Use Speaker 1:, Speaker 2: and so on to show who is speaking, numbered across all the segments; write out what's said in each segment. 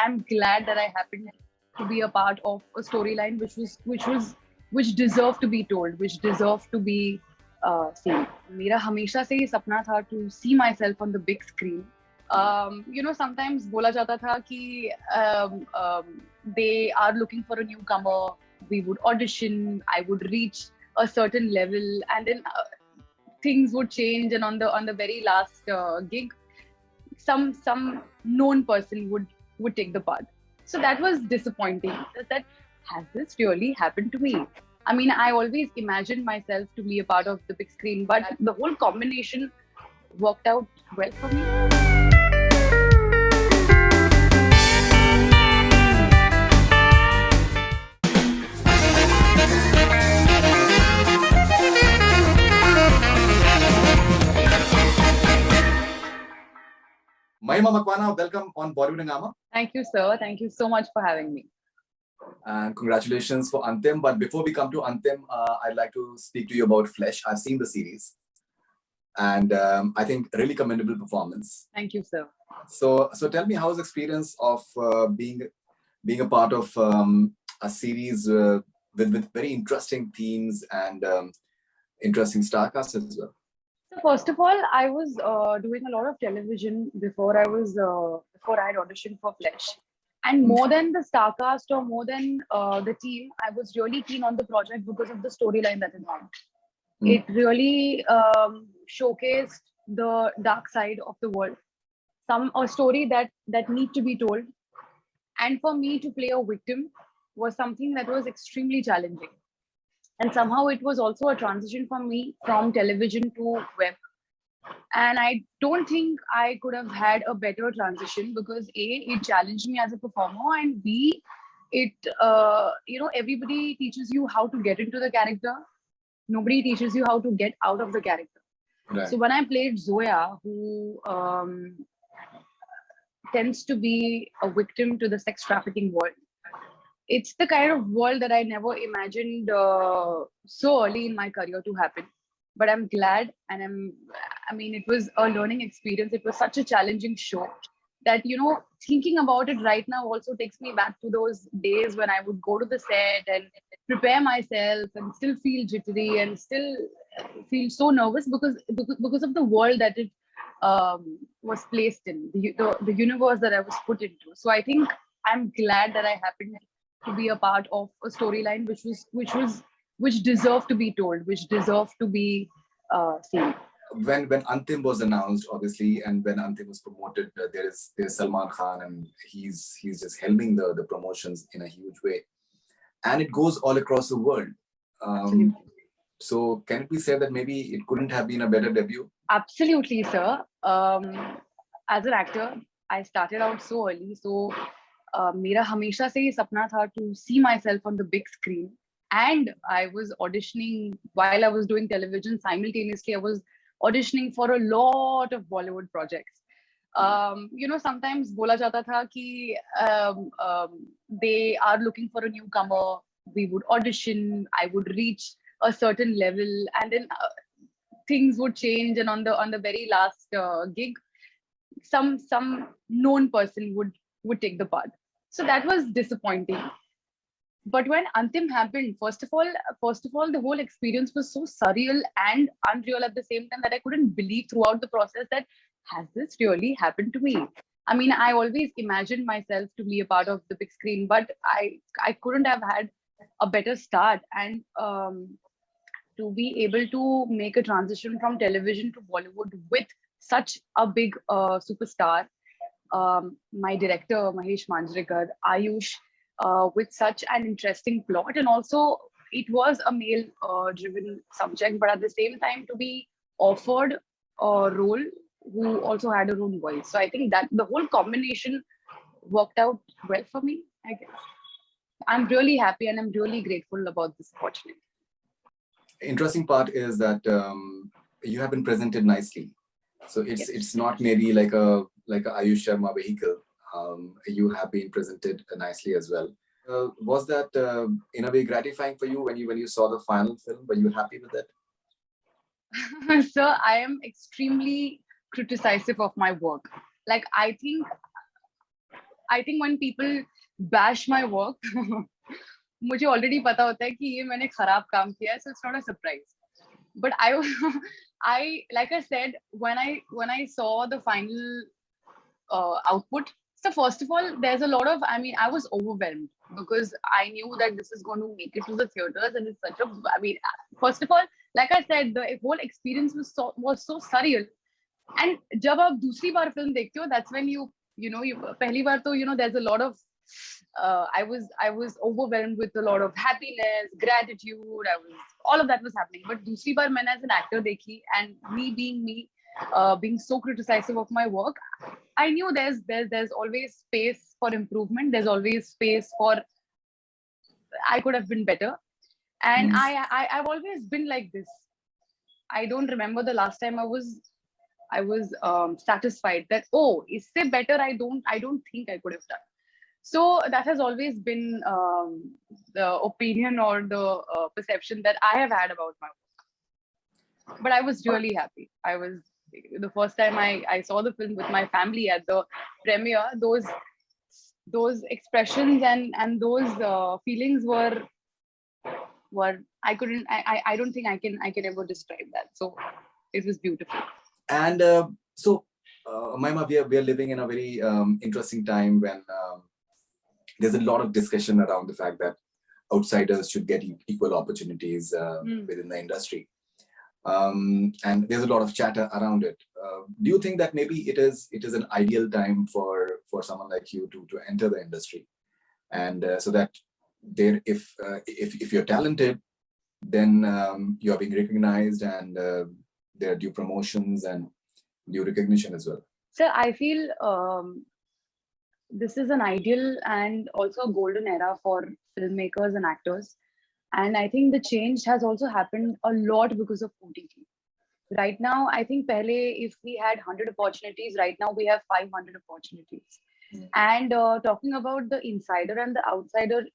Speaker 1: I'm glad that I happened to be a part of a storyline which deserved to be told, which deserved to be seen. मेरा हमेशा से ये सपना था to see myself on the big screen. Sometimes बोला जाता था कि they are looking for a newcomer. We would audition. I would reach a certain level, and then things would change. And on the very last gig, some known person would take the part. So that was disappointing. That has this really happened to me? I mean, I always imagined myself to be a part of the big screen, but the whole combination worked out well for me.
Speaker 2: Mahima Makwana, welcome on Bollywood Hungama.
Speaker 1: Thank you, sir. Thank you so much for having me.
Speaker 2: And congratulations for Antim. But before we come to Antim, I'd like to speak to you about Flesh. I've seen the series, and I think really commendable performance.
Speaker 1: Thank you, sir.
Speaker 2: So tell me, how was the experience of being a part of a series with very interesting themes and interesting star cast as well?
Speaker 1: So first of all, I was doing a lot of television before I had auditioned for Flesh. And more than the star cast or more than the team, I was really keen on the project because of the storyline that it had. It really showcased the dark side of the world, a story that need to be told. And for me to play a victim was something that was extremely challenging. And somehow it was also a transition for me from television to web. And I don't think I could have had a better transition because A, it challenged me as a performer, and B, it, everybody teaches you how to get into the character. Nobody teaches you how to get out of the character.
Speaker 2: Right.
Speaker 1: So when I played Zoya, who tends to be a victim to the sex trafficking world, it's the kind of world that I never imagined so early in my career to happen. But I'm glad, and it was a learning experience. It was such a challenging show that, thinking about it right now also takes me back to those days when I would go to the set and prepare myself and still feel jittery and still feel so nervous because of the world that it was placed in, the universe that I was put into. So I think I'm glad that I happened to be a part of a storyline which deserved to be told, which deserved to be seen.
Speaker 2: When Antim was announced, obviously, and when Antim was promoted, there's Salman Khan, and he's just helming the promotions in a huge way, and it goes all across the world. So can it be said that maybe it couldn't have been a better debut?
Speaker 1: Absolutely, sir. As an actor, I started out so early, so मेरा हमेशा से ये सपना था to see myself on the big screen. And I was auditioning while I was doing television. Simultaneously, I was auditioning for a lot of Bollywood projects. Sometimes बोला जाता था कि they are looking for a newcomer. We would audition. I would reach a certain level, and then things would change. And on the very last gig, some known person would take the part. So that was disappointing. But when Antim happened, first of all, the whole experience was so surreal and unreal at the same time that I couldn't believe throughout the process that has this really happened to me? I mean, I always imagined myself to be a part of the big screen, but I couldn't have had a better start. And to be able to make a transition from television to Bollywood with such a big superstar, my director Mahesh Manjrekar, Ayush, with such an interesting plot, and also it was a male driven subject, but at the same time to be offered a role who also had her own voice. So I think that the whole combination worked out well for me, I guess. I'm really happy and I'm really grateful about this opportunity.
Speaker 2: Interesting part is that you have been presented nicely. So it's not maybe like a Ayush Sharma vehicle. You have been presented nicely as well. Was that in a way gratifying for you when you saw the final film? Were you happy with it?
Speaker 1: Sir, I am extremely criticizing of my work. Like, I think I think when people bash my work, मुझे already पता होता है कि ये मैंने खराब काम किया है, so it's not a surprise. But I like I said, when I saw the final output. So first of all, there's a lot of, I mean, I was overwhelmed because I knew that this is going to make it to the theaters, and it's such a, I mean, first of all, like I said, the whole experience was so surreal. And जब आप दूसरी बार film देखते हो, that's when you know you पहली बार तो there's a lot of I was overwhelmed with a lot of happiness, gratitude. All of that was happening. But दूसरी बार मैंने as an actor देखी, and me being me, being so criticizing of my work, I knew there's always space for improvement. There's always space for I could have been better, and I've always been like this. I don't remember the last time I was satisfied that isse better I don't think I could have done. So that has always been the opinion or the perception that I have had about my work. But I was really happy. I was the first time I saw the film with my family at the premiere. Those expressions and those feelings were I don't think I can ever describe that. So it was beautiful.
Speaker 2: And so, Mahima, we are living in a very interesting time when there's a lot of discussion around the fact that outsiders should get equal opportunities within the industry. And there's a lot of chatter around it. Do you think that maybe it is an ideal time for someone like you to enter the industry, and so that there, if you're talented, then you're being recognized, and there are due promotions and due recognition as well?
Speaker 1: So I feel this is an ideal and also a golden era for filmmakers and actors. And I think the change has also happened a lot because of OTT. Right now, I think pehle, if we had 100 opportunities, right now we have 500 opportunities. And talking about the insider and the outsider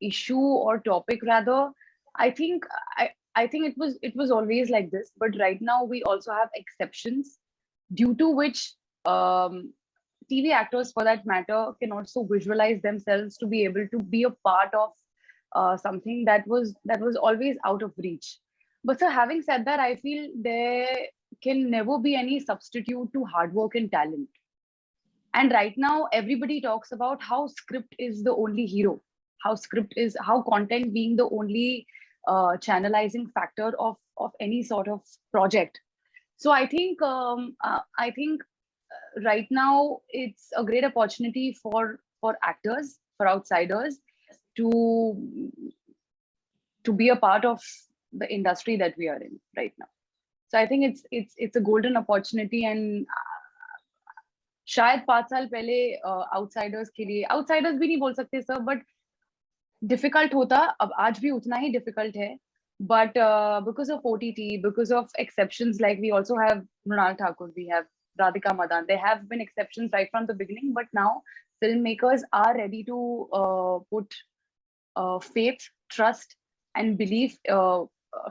Speaker 1: issue or topic rather, I think it was always like this, but right now we also have exceptions due to which TV actors, for that matter, can also visualize themselves to be able to be a part of something that was always out of reach. But so having said that, I feel there can never be any substitute to hard work and talent. And right now, everybody talks about how script is the only hero, how content being the only channelizing factor of any sort of project. So I think right now it's a great opportunity for actors, for outsiders, to be a part of the industry that we are in right now. So I think it's a golden opportunity, and शायद 5 साल पहले outsiders के लिए outsiders भी नहीं बोल सकते sir, but difficult होता, अब आज भी उतना ही difficult है. But because of OTT, because of exceptions, like we also have Mrunal Thakur, we have Radhika Madan, there have been exceptions right from the beginning, but now filmmakers are ready to put faith, trust, and belief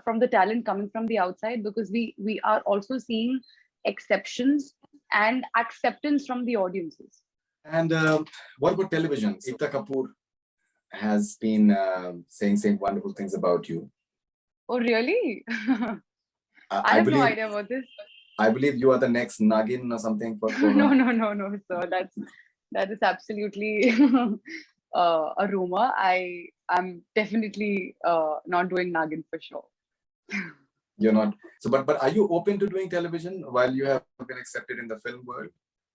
Speaker 1: from the talent coming from the outside, because we are also seeing exceptions and acceptance from the audiences.
Speaker 2: And what about television? Ekta Kapoor has been saying wonderful things about you.
Speaker 1: Oh, really? I have no idea about this.
Speaker 2: I believe you are the next Nagin or something.
Speaker 1: No, sir. That is absolutely a rumor. I'm definitely not doing Nagin for sure.
Speaker 2: You're not. So, but are you open to doing television while you have been accepted in the film world?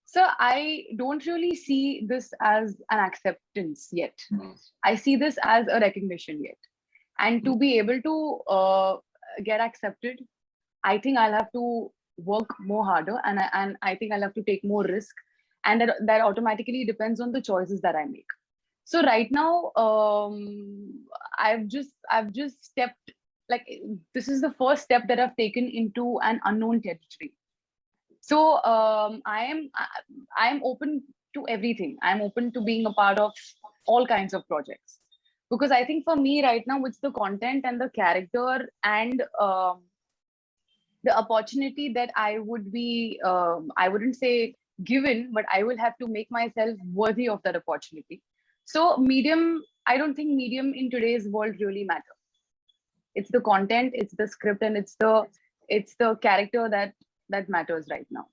Speaker 1: So I don't really see this as an acceptance yet. I see this as a recognition yet. And to be able to get accepted, I think I'll have to work more harder, and I think I'll have to take more risk, and that automatically depends on the choices that I make. So right now, I've just stepped, like, this is the first step that I've taken into an unknown territory. So I am open to everything. I'm open to being a part of all kinds of projects. Because I think for me right now, it's the content and the character and the opportunity that I would be, I wouldn't say given, but I will have to make myself worthy of that opportunity. So medium, I don't think medium in today's world really matter. It's the content, it's the script, and it's the character that matters right now,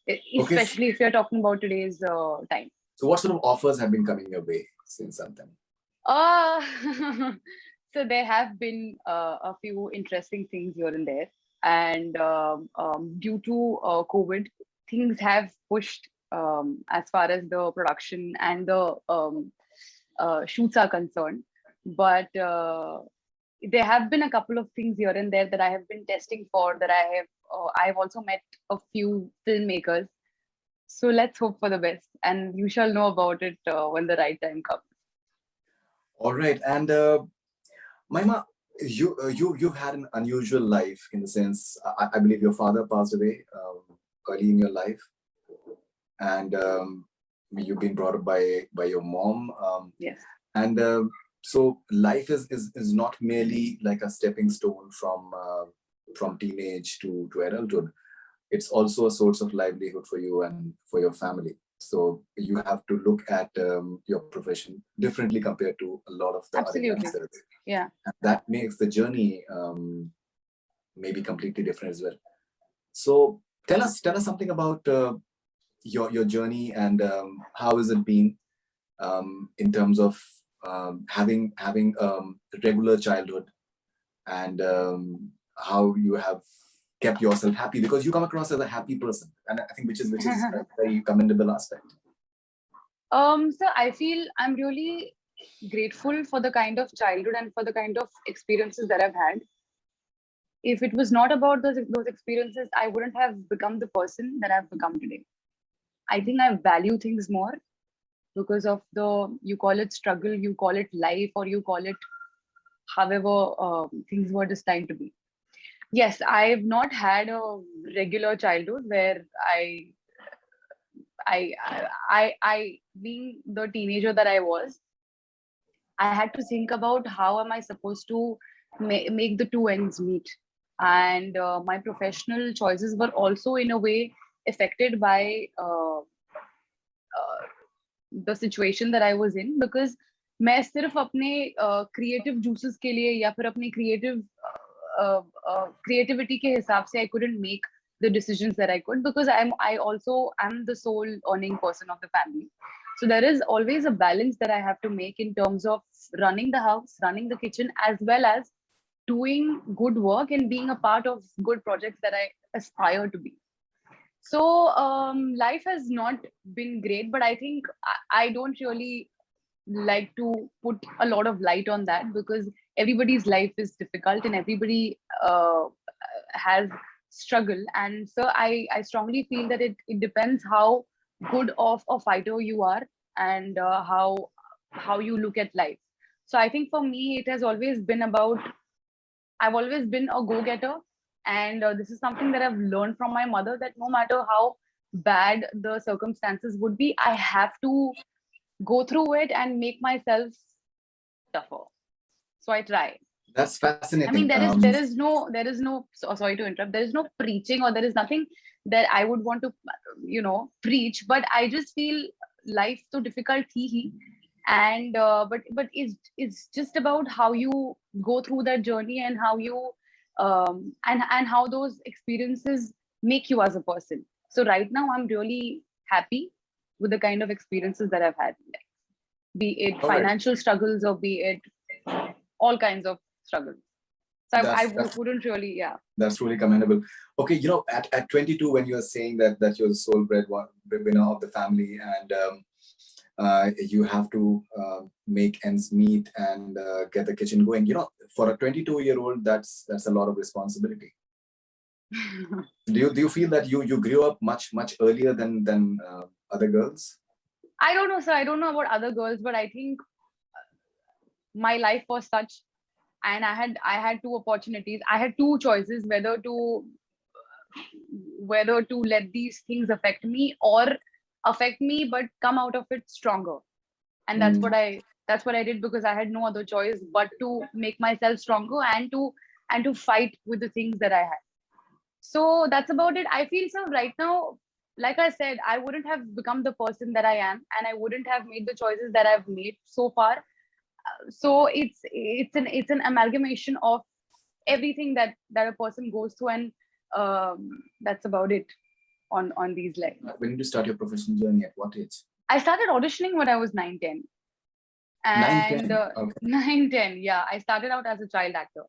Speaker 2: Okay.
Speaker 1: especially if you're talking about today's time.
Speaker 2: So what sort of offers have been coming your way since Antim?
Speaker 1: Uh, so there have been a few interesting things here and there, and due to COVID, things have pushed as far as the production and the shoots are concerned. But there have been a couple of things here and there that I have been testing for. That I've also met a few filmmakers. So let's hope for the best, and you shall know about it when the right time comes.
Speaker 2: All right. And Mahima, you've had an unusual life in the sense, I believe your father passed away early in your life, and you've been brought up by your mom.
Speaker 1: Yes.
Speaker 2: And so life is not merely like a stepping stone from teenage to adulthood. It's also a source of livelihood for you and for your family. So you have to look at your profession differently compared to a lot of the other
Speaker 1: Absolutely.
Speaker 2: youngsters.
Speaker 1: Yeah.
Speaker 2: And that makes the journey maybe completely different as well. So tell us something about your journey and how has it been in terms of having a regular childhood and how you have kept yourself happy, because you come across as a happy person, and I think which is a very commendable aspect.
Speaker 1: So I feel I'm really grateful for the kind of childhood and for the kind of experiences that I've had. If it was not about those experiences, I wouldn't have become the person that I've become today. I think I value things more because of you call it struggle, you call it life, or you call it however things were destined to be. Yes, I've not had a regular childhood where being the teenager that I was, I had to think about how am I supposed to make the two ends meet. And my professional choices were also in a way affected by the situation that I was in, because मैं सिर्फ अपने creative juices के लिए या फिर अपने creativity के हिसाब से I couldn't make the decisions that I could, because I also am the sole earning person of the family. So there is always a balance that I have to make in terms of running the house, running the kitchen, as well as doing good work and being a part of good projects that I aspire to be. So life has not been great, but I think I don't really like to put a lot of light on that, because everybody's life is difficult and everybody has struggle. And so I strongly feel that it depends how good of a fighter you are, and how you look at life. So I think for me, it has always been about, I've always been a go-getter, and this is something that I've learned from my mother, that no matter how bad the circumstances would be, I have to go through it and make myself tougher. So I try.
Speaker 2: That's fascinating.
Speaker 1: I mean, there is no sorry to interrupt. There is no preaching, or there is nothing that I would want to, preach. But I just feel life so difficult, and but it's just about how you go through that journey, and how you and how those experiences make you as a person. So right now, I'm really happy with the kind of experiences that I've had, be it
Speaker 2: All right.
Speaker 1: financial struggles or be it all kinds of struggles. So I wouldn't really, yeah.
Speaker 2: That's really commendable. Okay, at 22, when you're saying that you're the sole breadwinner of the family, and you have to make ends meet and get the kitchen going. For a 22-year-old, that's a lot of responsibility. Do you feel that you grew up much earlier than other girls?
Speaker 1: I don't know, sir. I don't know about other girls, but I think my life was such, and I had two opportunities. I had two choices, whether to let these things affect me or affect me, but come out of it stronger. And that's what I did, because I had no other choice but to make myself stronger and to fight with the things that I had. So that's about it. I feel so right now, like I said, I wouldn't have become the person that I am, and I wouldn't have made the choices that I've made so far. So it's an amalgamation of everything that a person goes through, and that's about it on these lines.
Speaker 2: When did you start your professional journey? At what age?
Speaker 1: I started auditioning when I was 9, 10.
Speaker 2: 9,
Speaker 1: And
Speaker 2: 10. Okay.
Speaker 1: 9, 10, yeah. I started out as a child actor.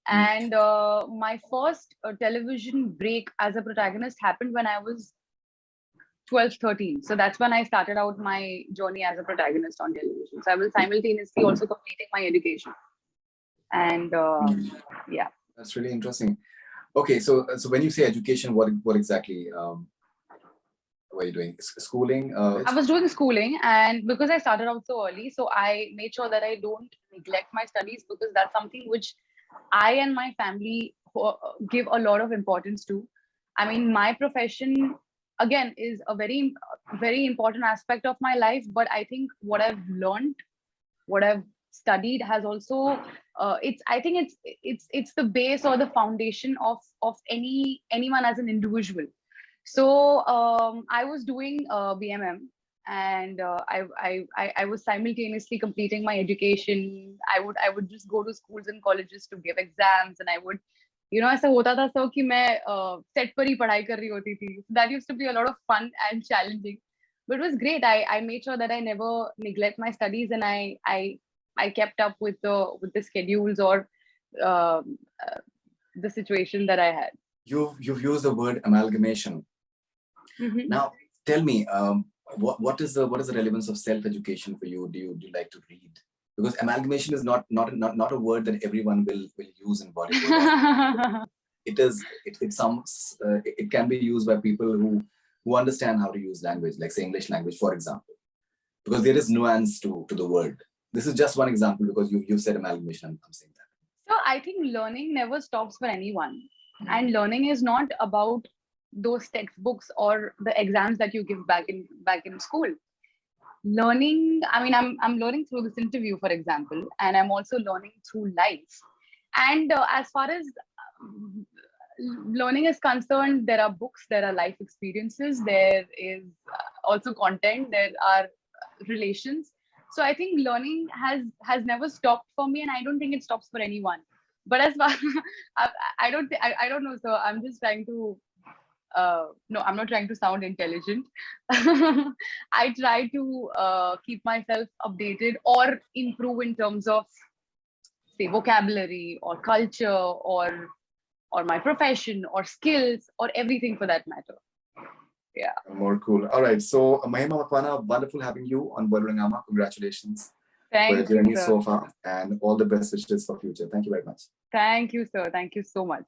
Speaker 1: And my first television break as a protagonist happened when I was 12, 13. So that's when I started out my journey as a protagonist on television. So I was simultaneously also completing my education. And yeah.
Speaker 2: That's really interesting. Okay, so when you say education, what exactly were you doing? Schooling?
Speaker 1: I was doing schooling, and because I started out so early, so I made sure that I don't neglect my studies, because that's something which I and my family give a lot of importance to. I mean, my profession again is a very, very important aspect of my life, but I think what I've learned, what I've studied has also it's I think it's the base or the foundation of anyone as an individual. So I was doing BMM, and I was simultaneously completing my education. I would just go to schools and colleges to give exams, and I would, ऐसा होता था सब कि मैं set पर ही पढ़ाई कर रही होती थी. So that used to be a lot of fun and challenging, but it was great. I made sure that I never neglect my studies, and I kept up with the schedules or uh, the situation that I had.
Speaker 2: You've used the word amalgamation.
Speaker 1: Mm-hmm.
Speaker 2: Now, tell me, what is the relevance of self-education for you? Do you like to read? Because amalgamation is not a word that everyone will use in Bollywood. It can be used by people who understand how to use language, like say English language, for example, because there is nuance to the word. This is just one example because you said amalgamation. I'm saying that.
Speaker 1: So I think learning never stops for anyone, and learning is not about those textbooks or the exams that you give back in school. Learning, I mean, I'm learning through this interview, for example, and I'm also learning through life. And as far as learning is concerned, there are books, there are life experiences, there is also content, there are relations. So I think learning has never stopped for me, and I don't think it stops for anyone. But as far I don't know. So I'm just trying to no, I'm not trying to sound intelligent. I try to keep myself updated or improve in terms of, say, vocabulary or culture or my profession or skills or everything for that matter. Yeah.
Speaker 2: More cool. All right. So Mahima Makwana, wonderful having you on Hungama. Congratulations for your journey so far, and all the best wishes for future. Thank you very much.
Speaker 1: Thank you, sir. Thank you so much.